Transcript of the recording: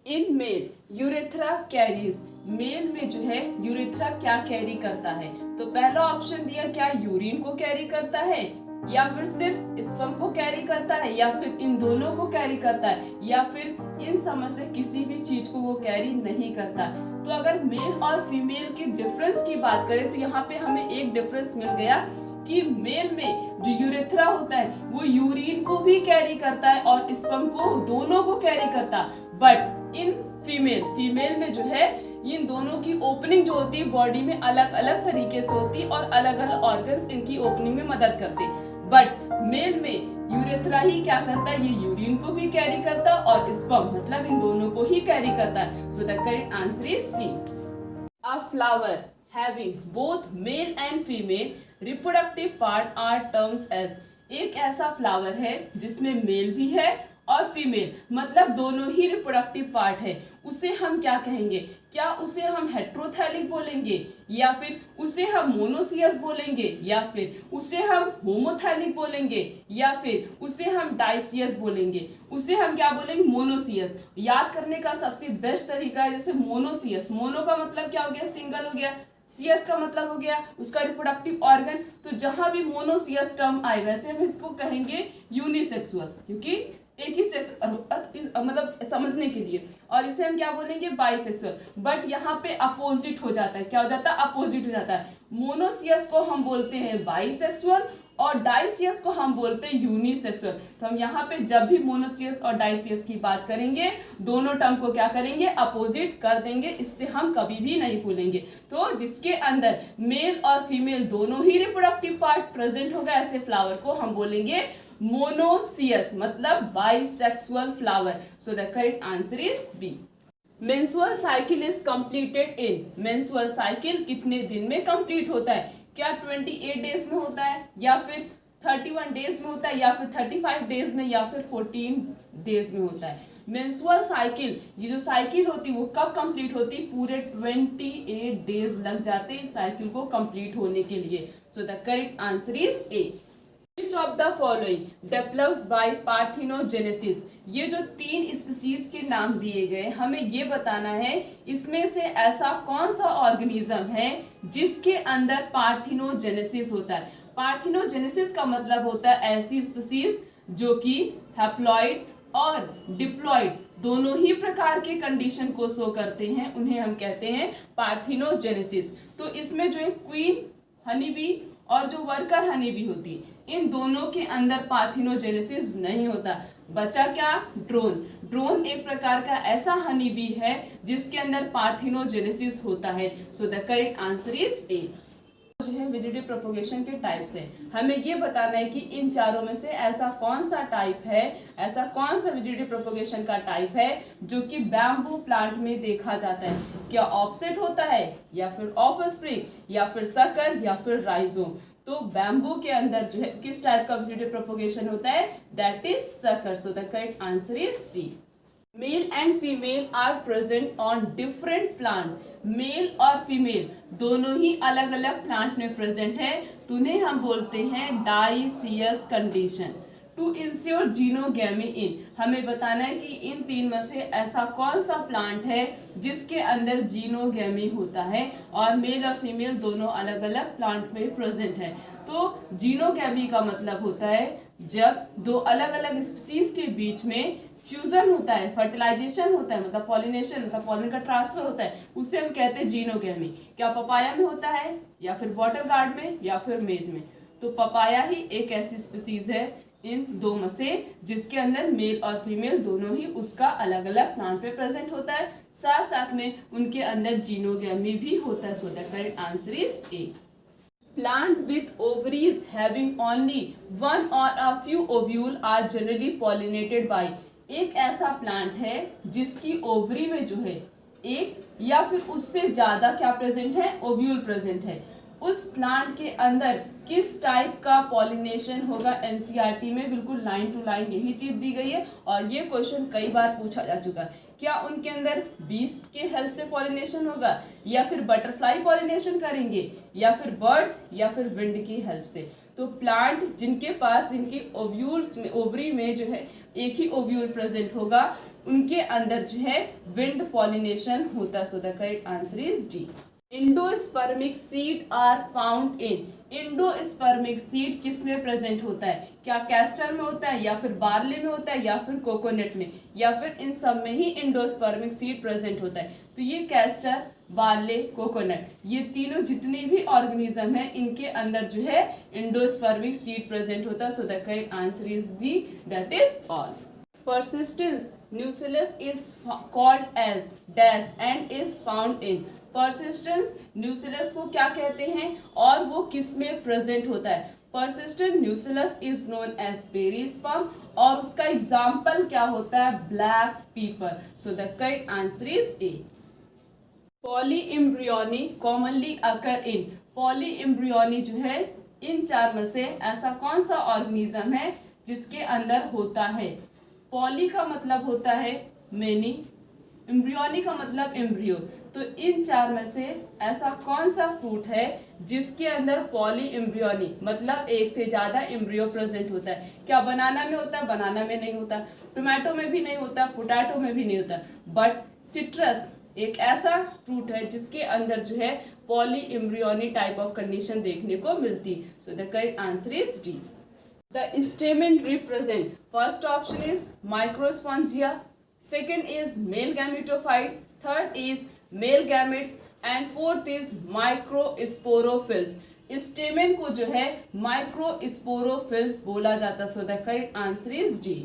In male urethra carries, mail में जो है यूरेथ्रा क्या कैरी करता है? तो पहला ऑप्शन दिया, क्या यूरिन को कैरी करता है, या फिर सिर्फ स्पर्म को कैरी करता है, या फिर इन दोनों को कैरी करता है, या फिर इन समय से किसी भी चीज को वो कैरी नहीं करता। तो अगर मेल और फीमेल की डिफरेंस की बात करें तो यहाँ पे हमें एक डिफरेंस मिल गया कि मेल में जो यूरेथ्रा होता है वो यूरिन को भी कैरी करता है और स्पर्म को, दोनों को कैरी करता। बट इन फीमेल में जो है इन दोनों की ओपनिंग जो होती है बॉडी में अलग अलग तरीके से होती है और अलग अलग ऑर्गन्स इनकी ओपनिंग में मदद करते हैं। बट मेल में यूरेथ्रा ही क्या करता है, ये यूरिन को भी कैरी करता है और स्पर्म मतलब इन दोनों को ही कैरी करता है। So the correct answer is C. A flower having both male and female reproductive part are terms as, एक ऐसा फ्लावर है जिसमें मेल भी है और फीमेल मतलब दोनों ही रिप्रोडक्टिव पार्ट है, उसे हम क्या कहेंगे? क्या उसे हम हेट्रोथैलिक बोलेंगे, या फिर उसे हम मोनोसियस बोलेंगे, या फिर उसे हम होमोथैलिक बोलेंगे, या फिर उसे हम डाइसियस बोलेंगे? उसे हम क्या बोलेंगे? मोनोसियस। याद करने का सबसे बेस्ट तरीका है, जैसे मोनोसियस, मोनो का मतलब क्या हो गया? सिंगल हो गया, सीएस का मतलब हो गया उसका रिप्रोडक्टिव ऑर्गन। तो जहां भी मोनोसियस टर्म आए वैसे हम इसको कहेंगे यूनिसेक्सुअल, क्योंकि एक ही सेक्स मतलब समझने के लिए। और इसे हम क्या बोलेंगे? बाइसेक्सुअल। बट यहाँ पे अपोजिट हो जाता है, क्या हो जाता है? अपोजिट हो जाता है। मोनोसियस को हम बोलते हैं बाइसेक्सुअल और डाइसियस को हम बोलते हैं यूनिसेक्सुअल। तो हम यहाँ पे जब भी मोनोसियस और डाइसियस की बात करेंगे दोनों टर्म को क्या करेंगे? अपोजिट कर देंगे, इससे हम कभी भी नहीं भूलेंगे। तो जिसके अंदर मेल और फीमेल दोनों ही रिप्रोडक्टिव पार्ट प्रेजेंट होगा ऐसे फ्लावर को हम बोलेंगे मोनोसियस मतलब bisexual flower. So the correct answer is B. Menstrual cycle is completed in, menstrual cycle कितने दिन में कंप्लीट होता है? क्या 28 डेज में होता है, या फिर 31 डेज में होता है, या फिर 35 डेज में, या फिर 14 डेज में होता है? मेंस्ट्रुअल साइकिल, ये जो साइकिल होती है वो कब कंप्लीट होती है? पूरे 28 डेज लग जाते हैं इस साइकिल को कंप्लीट होने के लिए। सो the correct answer is A. Which of the following develops by parthenogenesis? ये जो 3 स्पीसीज के नाम दिए गए हमें ये बताना है इसमें से ऐसा कौन सा ऑर्गेनिज्म है जिसके अंदर पार्थिनोजेनेसिस होता है। पार्थिनोजेनेसिस का मतलब होता है ऐसी स्पीसीज जो कि हैप्लॉइड और डिप्लॉइड दोनों ही प्रकार के कंडीशन को शो करते हैं, उन्हें हम कहते हैं पार्थिनोजेनेसिस। तो इसमें जो है क्वीन हनी बी और जो वर्कर हनी बी होती है इन दोनों के अंदर पार्थिनोजेनेसिस नहीं होता। बचा क्या? ड्रोन। ड्रोन एक प्रकार का ऐसा हनी बी है जिसके अंदर पार्थिनोजेनेसिस होता है। So the correct answer is ए। जो है वेजिटेटिव प्रोपोगेशन के टाइप्स है, हमें ये बताना है कि इन चारों में से ऐसा कौन सा टाइप है, ऐसा कौन सा वेजिटेटिव प्रोपोगेशन का टाइप है जो कि बैम्बू प्लांट में देखा जाता है। क्या ऑफसेट होता है, या फिर ऑफस्प्रिंग, या फिर सकर, या फिर राइजोम? तो बैम्बू के अंदर जो है किस टाइप का वेजिटेटिव प्रोपोगेशन होता है? That is sucker. So the correct answer is C. Male and female are present on different plant, male और फीमेल दोनों ही अलग अलग प्लांट में प्रेजेंट है, तो उन्हें हम बोलते हैं dioecious condition. To ensure xenogamy in, हमें बताना है कि इन 3 में से ऐसा कौन सा प्लांट है जिसके अंदर जीनोगैमी होता है और मेल और फीमेल दोनों अलग अलग प्लांट में प्रेजेंट है। तो जीनोगैमी का मतलब होता है जब 2 अलग अलग स्पीसीज के बीच में फ्यूजन होता है, फर्टिलाइजेशन होता है, मतलब पॉलिनेशन मतलब पॉलिन का ट्रांसफर होता है, उसे हम कहते हैं जीनोगैमी। क्या पपाया में होता है, या फिर बॉटल गार्ड में, या फिर मेज में? तो पपाया ही एक ऐसी स्पीसीज है इन 2 में से जिसके अंदर मेल और फीमेल दोनों ही उसका अलग अलग प्लांट पे प्रेजेंट होता है, साथ साथ में उनके अंदर जीनोगैमी भी होता है। So the correct answer is A. Plant with ovaries having only one or a few ovule are generally pollinated by, एक ऐसा प्लांट है जिसकी ओवरी में जो है एक या फिर उससे ज्यादा क्या प्रेजेंट है? ओव्यूल प्रेजेंट है। उस प्लांट के अंदर किस टाइप का पॉलिनेशन होगा? एनसीईआरटी में बिल्कुल लाइन टू लाइन यही चीज दी गई है और ये क्वेश्चन कई बार पूछा जा चुका है। क्या उनके अंदर बीस्ट के हेल्प से पॉलिनेशन होगा, या फिर बटरफ्लाई पॉलिनेशन करेंगे, या फिर बर्ड्स, या फिर विंड की हेल्प से? तो प्लांट जिनके पास इनकी ओव्यूल्स में, ओवरी में जो है एक ही ओव्यूल प्रेजेंट होगा, उनके अंदर जो है विंड पॉलिनेशन होता है। So the correct answer is D. Endospermic seed are found in, endospermic seed किस में प्रेजेंट होता है? क्या कैस्टर में होता है, या फिर बार्ले में होता है, या फिर कोकोनट में, या फिर इन सब में ही इंडोस्पर्मिक सीड प्रेजेंट होता है? तो ये कैस्टर, बार्ले, कोकोनट, ये तीनों जितने भी ऑर्गेनिज्म है इनके अंदर जो है इंडोस्पर्मिक सीड प्रेजेंट होता है। So the correct answer is D, that is all. Persistence nucleus is called as dash and is found in, persistence nucleus को क्या कहते हैं और वो किस में प्रेजेंट होता है? persistent nucleus is known as perisperm और उसका एग्जाम्पल क्या होता है? Black pepper. So the correct answer is A. Polyembryony commonly occur in, polyembryony जो है इन चार में से ऐसा कौन सा ऑर्गेनिज्म है जिसके अंदर होता है? पॉली का मतलब होता है मेनी, एम्ब्रियोनी का मतलब एम्ब्रियो। तो इन चार में से ऐसा कौन सा फ्रूट है जिसके अंदर पॉली एम्ब्रियोनी मतलब एक से ज्यादा एम्ब्रियो प्रेजेंट होता है? क्या बनाना में होता है? बनाना में नहीं होता, टोमेटो में भी नहीं होता, पोटैटो में भी नहीं होता, बट सिट्रस एक ऐसा फ्रूट है जिसके अंदर जो है poly embryony type of condition देखने को मिलती। सो the correct answer is D. The stamen represent, first option is microspongia, second is male gametophyte, third is male gametes and fourth is microsporophylls. stamen को जो है microsporophylls बोला जाता है। So the correct answer is D.